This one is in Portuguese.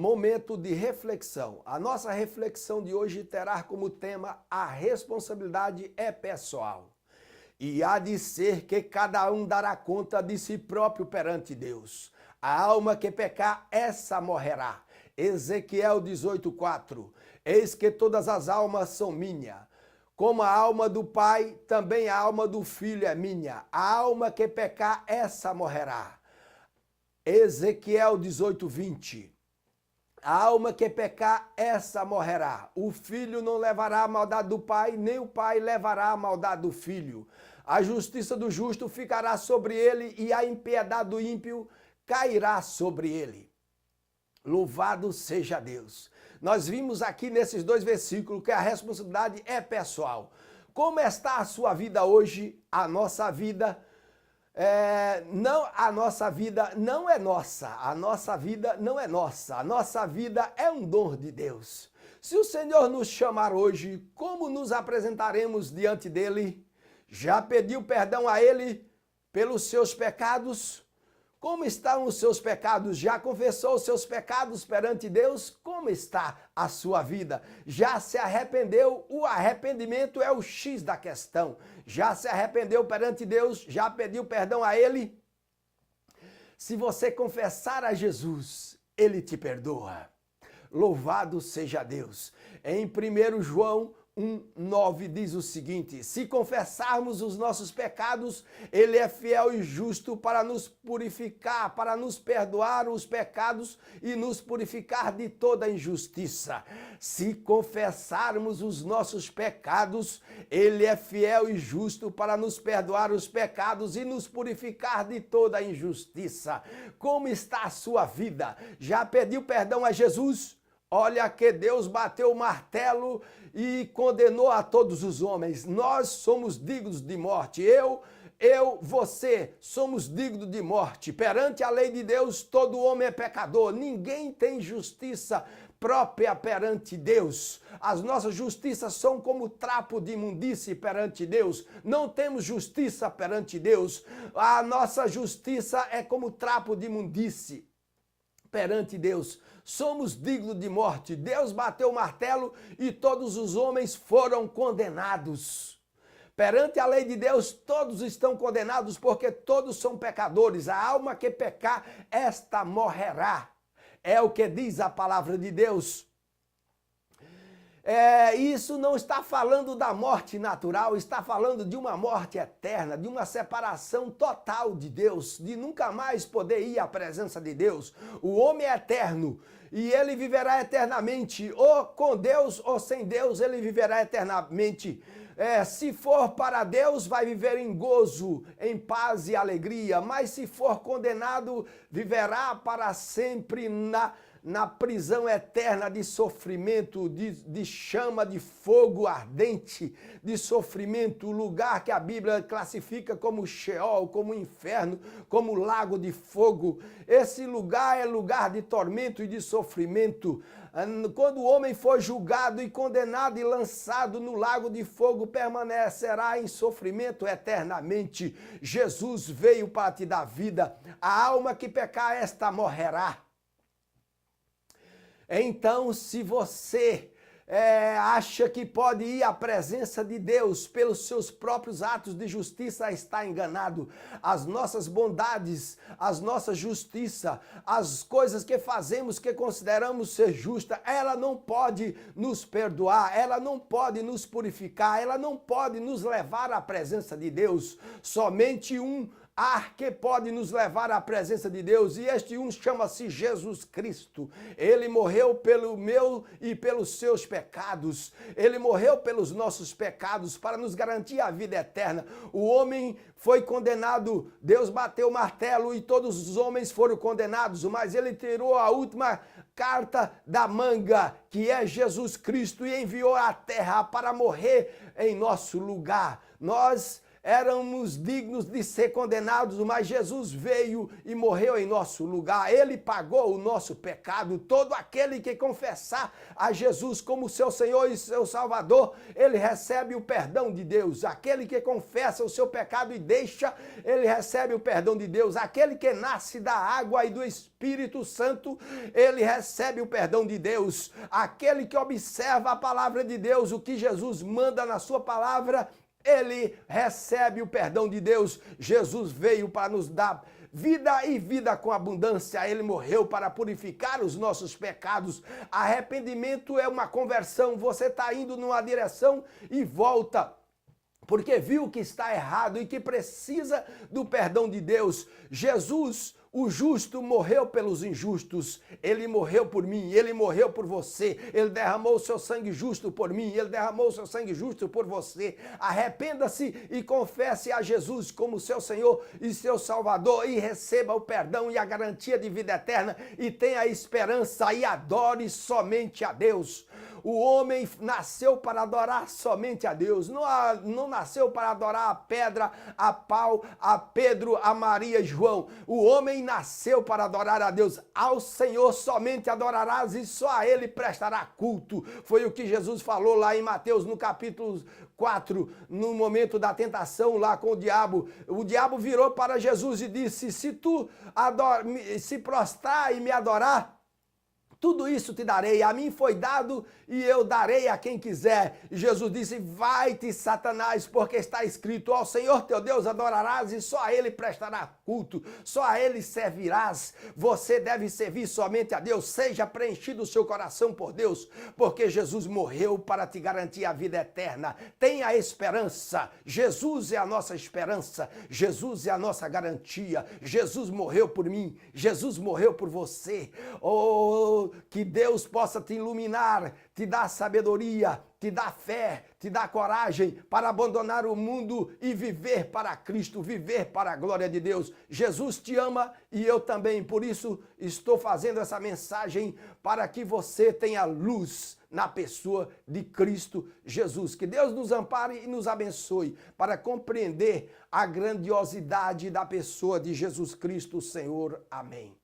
Momento de reflexão. A nossa reflexão de hoje terá como tema: a responsabilidade é pessoal. E há de ser que cada um dará conta de si próprio perante Deus. A alma que pecar, essa morrerá. Ezequiel 18:4. Eis que todas as almas são minha. Como a alma do Pai, também a alma do Filho é minha. A alma que pecar, essa morrerá. Ezequiel 18:20. A alma que pecar, essa morrerá. O filho não levará a maldade do pai, nem o pai levará a maldade do filho. A justiça do justo ficará sobre ele e a impiedade do ímpio cairá sobre ele. Louvado seja Deus. Nós vimos aqui nesses dois versículos que a responsabilidade é pessoal. Como está a sua vida hoje? A nossa vida a nossa vida não é nossa, a nossa vida não é nossa, a nossa vida é um dom de Deus. Se o Senhor nos chamar hoje, como nos apresentaremos diante dele? Já pediu perdão a ele pelos seus pecados? Como estão os seus pecados? Já confessou os seus pecados perante Deus? Como está a sua vida? Já se arrependeu? O arrependimento é o X da questão. Já se arrependeu perante Deus? Já pediu perdão a Ele? Se você confessar a Jesus, Ele te perdoa. Louvado seja Deus. Em 1 João 1:9 diz o seguinte: se confessarmos os nossos pecados, Ele é fiel e justo para nos purificar, para nos perdoar os pecados e nos purificar de toda injustiça. Se confessarmos os nossos pecados, Ele é fiel e justo para nos perdoar os pecados e nos purificar de toda injustiça. Como está a sua vida? Já pediu perdão a Jesus? Olha que Deus bateu o martelo e condenou a todos os homens. Nós somos dignos de morte. Você, somos dignos de morte. Perante a lei de Deus, todo homem é pecador. Ninguém tem justiça própria perante Deus. As nossas justiças são como trapo de imundície perante Deus. Não temos justiça perante Deus. A nossa justiça é como trapo de imundície perante Deus. Somos dignos de morte. Deus bateu o martelo e todos os homens foram condenados. Perante a lei de Deus, todos estão condenados porque todos são pecadores. A alma que pecar, esta morrerá. É o que diz a palavra de Deus. Isso não está falando da morte natural, está falando de uma morte eterna, de uma separação total de Deus, de nunca mais poder ir à presença de Deus. O homem é eterno e ele viverá eternamente, ou com Deus ou sem Deus, ele viverá eternamente. Se for para Deus, vai viver em gozo, em paz e alegria, mas se for condenado, viverá para sempre na prisão eterna de sofrimento, de chama de fogo ardente, de sofrimento, o lugar que a Bíblia classifica como Sheol, como inferno, como lago de fogo. Esse lugar é lugar de tormento e de sofrimento. Quando o homem for julgado e condenado e lançado no lago de fogo, permanecerá em sofrimento eternamente. Jesus veio para te dar vida. A alma que pecar, esta morrerá. Então, se você acha que pode ir à presença de Deus pelos seus próprios atos de justiça, está enganado. As nossas bondades, as nossas justiça, as coisas que fazemos que consideramos ser justas, ela não pode nos perdoar, ela não pode nos purificar, ela não pode nos levar à presença de Deus. Somente um que pode nos levar à presença de Deus, e este um chama-se Jesus Cristo. Ele morreu pelo meu e pelos seus pecados. Ele morreu pelos nossos pecados para nos garantir a vida eterna. O homem foi condenado, Deus bateu o martelo e todos os homens foram condenados, mas ele tirou a última carta da manga, que é Jesus Cristo, e enviou à terra para morrer em nosso lugar. Nós éramos dignos de ser condenados, mas Jesus veio e morreu em nosso lugar. Ele pagou o nosso pecado. Todo aquele que confessar a Jesus como seu Senhor e seu Salvador, ele recebe o perdão de Deus. Aquele que confessa o seu pecado e deixa, ele recebe o perdão de Deus. Aquele que nasce da água e do Espírito Santo, ele recebe o perdão de Deus. Aquele que observa a palavra de Deus, o que Jesus manda na sua palavra, ele recebe o perdão de Deus. Jesus veio para nos dar vida e vida com abundância. Ele morreu para purificar os nossos pecados. Arrependimento é uma conversão. Você está indo numa direção e volta, porque viu que está errado e que precisa do perdão de Deus. Jesus, o justo, morreu pelos injustos. Ele morreu por mim, ele morreu por você. Ele derramou o seu sangue justo por mim, ele derramou o seu sangue justo por você. Arrependa-se e confesse a Jesus como seu Senhor e seu Salvador e receba o perdão e a garantia de vida eterna e tenha esperança e adore somente a Deus. O homem nasceu para adorar somente a Deus, não nasceu para adorar a pedra, a pau, a Pedro, a Maria e João. O homem nasceu para adorar a Deus. Ao Senhor somente adorarás e só a Ele prestará culto. Foi o que Jesus falou lá em Mateus, no capítulo 4, no momento da tentação lá com o diabo. O diabo virou para Jesus e disse: se tu se prostrar e me adorar, tudo isso te darei, a mim foi dado e eu darei a quem quiser. E Jesus disse: vai-te, Satanás, porque está escrito: ao Senhor teu Deus adorarás e só a Ele prestará culto, só a Ele servirás. Você deve servir somente a Deus. Seja preenchido o seu coração por Deus, porque Jesus morreu para te garantir a vida eterna. Tenha esperança. Jesus é a nossa esperança, Jesus é a nossa garantia. Jesus morreu por mim, Jesus morreu por você. Que Deus possa te iluminar, te dar sabedoria, te dar fé, te dar coragem para abandonar o mundo e viver para Cristo, viver para a glória de Deus. Jesus te ama e eu também, por isso estou fazendo essa mensagem para que você tenha luz na pessoa de Cristo Jesus. Que Deus nos ampare e nos abençoe para compreender a grandiosidade da pessoa de Jesus Cristo, Senhor. Amém.